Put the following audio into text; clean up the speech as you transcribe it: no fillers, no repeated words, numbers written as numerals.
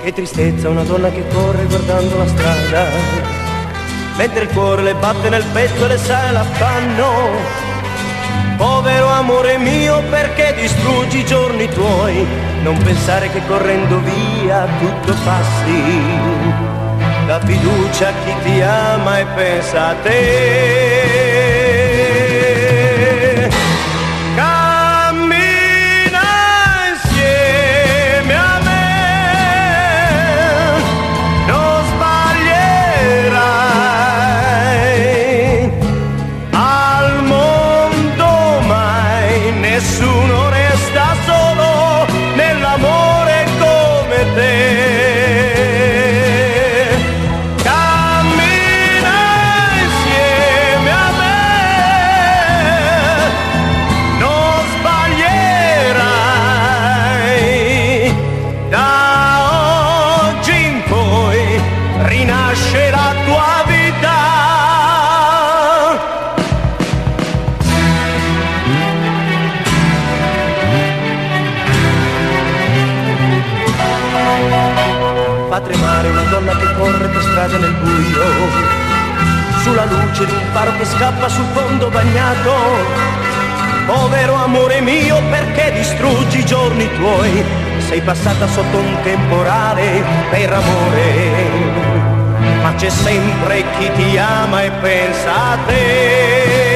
Che tristezza una donna che corre guardando la strada, mentre il cuore le batte nel petto e le sale l'affanno. Povero amore mio, perché distruggi i giorni tuoi? Non pensare che correndo via tutto passi. La fiducia a chi ti ama e pensa a te. Cammina insieme a me, non sbaglierai. Al mondo mai nessuno resta solo nell'amore come te. Rinasce la tua vita. Fa tremare una donna che corre per strada nel buio, sulla luce di un faro che scappa sul fondo bagnato. Povero amore mio, perché distruggi i giorni tuoi? Sei passata sotto un temporale per amore, ma c'è sempre chi ti ama e pensa a te.